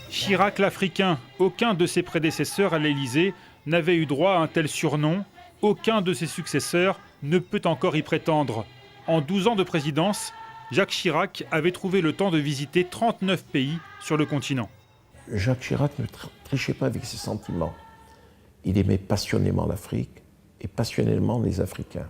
Chirac l'Africain, aucun de ses prédécesseurs à l'Élysée n'avait eu droit à un tel surnom. Aucun de ses successeurs ne peut encore y prétendre. En 12 ans de présidence, Jacques Chirac avait trouvé le temps de visiter 39 pays sur le continent. Jacques Chirac ne trichait pas avec ses sentiments. Il aimait passionnément l'Afrique et passionnément les Africains.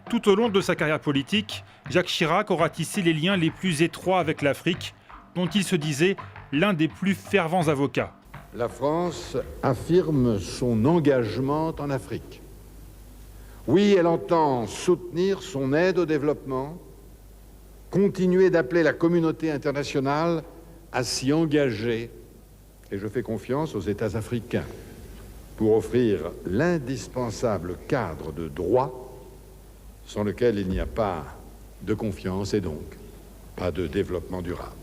Tout au long de sa carrière politique, Jacques Chirac aura tissé les liens les plus étroits avec l'Afrique, dont il se disait l'un des plus fervents avocats. La France affirme son engagement en Afrique. Oui, elle entend soutenir son aide au développement, continuer d'appeler la communauté internationale à s'y engager, et je fais confiance aux États africains pour offrir l'indispensable cadre de droit sans lequel il n'y a pas de confiance et donc pas de développement durable.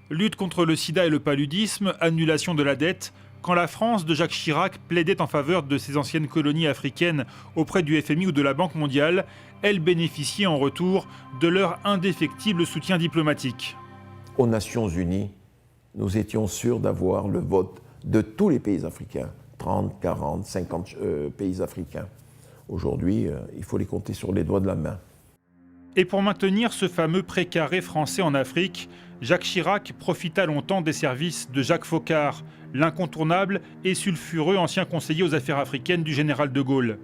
Lutte contre le sida et le paludisme, annulation de la dette. Quand la France de Jacques Chirac plaidait en faveur de ses anciennes colonies africaines auprès du FMI ou de la Banque mondiale, elle bénéficiait en retour de leur indéfectible soutien diplomatique. Aux Nations Unies, nous étions sûrs d'avoir le vote de tous les pays africains, 30, 40, 50 pays africains. Aujourd'hui, il faut les compter sur les doigts de la main. Et pour maintenir ce fameux précaré français en Afrique, Jacques Chirac profita longtemps des services de Jacques Foccart, l'incontournable et sulfureux ancien conseiller aux affaires africaines du général de Gaulle.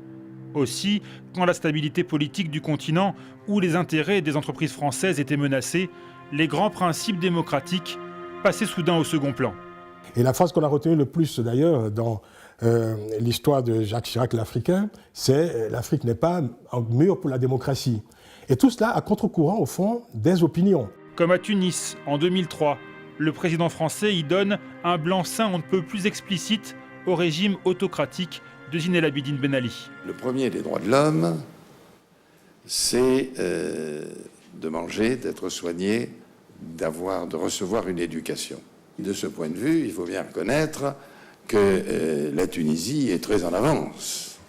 Aussi, quand la stabilité politique du continent ou les intérêts des entreprises françaises étaient menacés, les grands principes démocratiques passaient soudain au second plan. Et la phrase qu'on a retenue le plus d'ailleurs dans l'histoire de Jacques Chirac l'Africain, c'est « l'Afrique n'est pas un mur pour la démocratie ». Et tout cela à contre-courant, au fond, des opinions. Comme à Tunis, en 2003, le président français y donne un blanc-seing on ne peut plus explicite au régime autocratique de Zine El Abidine Ben Ali. Le premier des droits de l'homme, c'est de manger, d'être soigné, de recevoir une éducation. De ce point de vue, il faut bien reconnaître que la Tunisie est très en avance.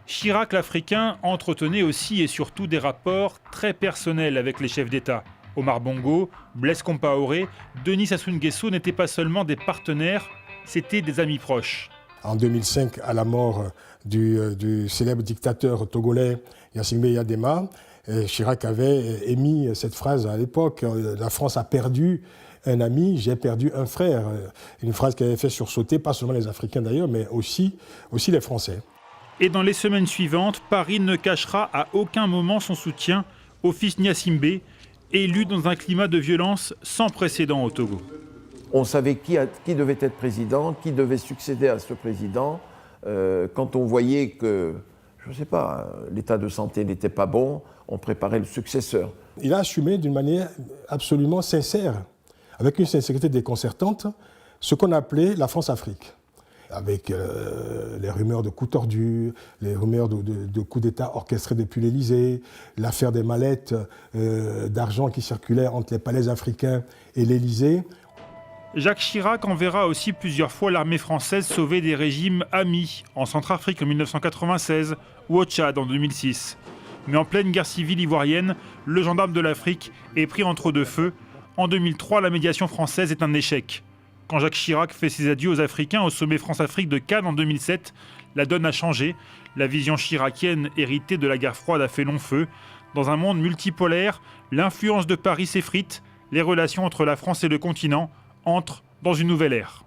Chirac l'Africain entretenait aussi et surtout des rapports très personnels avec les chefs d'État. Omar Bongo, Blaise Compaoré, Denis Sassou Nguesso n'étaient pas seulement des partenaires, c'étaient des amis proches. En 2005, à la mort du célèbre dictateur togolais Yassine Yadema, Chirac avait émis cette phrase à l'époque « La France a perdu un ami, j'ai perdu un frère ». Une phrase qui avait fait sursauter pas seulement les Africains d'ailleurs, mais aussi les Français. Et dans les semaines suivantes, Paris ne cachera à aucun moment son soutien au fils Gnassingbé, élu dans un climat de violence sans précédent au Togo. On savait qui devait être président, qui devait succéder à ce président. Quand on voyait que, je ne sais pas, l'état de santé n'était pas bon, on préparait le successeur. Il a assumé d'une manière absolument sincère, avec une sincérité déconcertante, ce qu'on appelait la France-Afrique. Avec les rumeurs de coups tordus, les rumeurs de coups d'État orchestrés depuis l'Élysée, l'affaire des mallettes d'argent qui circulaient entre les palais africains et l'Élysée. Jacques Chirac enverra aussi plusieurs fois l'armée française sauver des régimes amis, en Centrafrique en 1996 ou au Tchad en 2006. Mais en pleine guerre civile ivoirienne, le gendarme de l'Afrique est pris entre deux feux. En 2003, la médiation française est un échec. Quand Jacques Chirac fait ses adieux aux Africains au sommet France-Afrique de Cannes en 2007, la donne a changé. La vision chiracienne héritée de la guerre froide a fait long feu. Dans un monde multipolaire, l'influence de Paris s'effrite. Les relations entre la France et le continent entrent dans une nouvelle ère.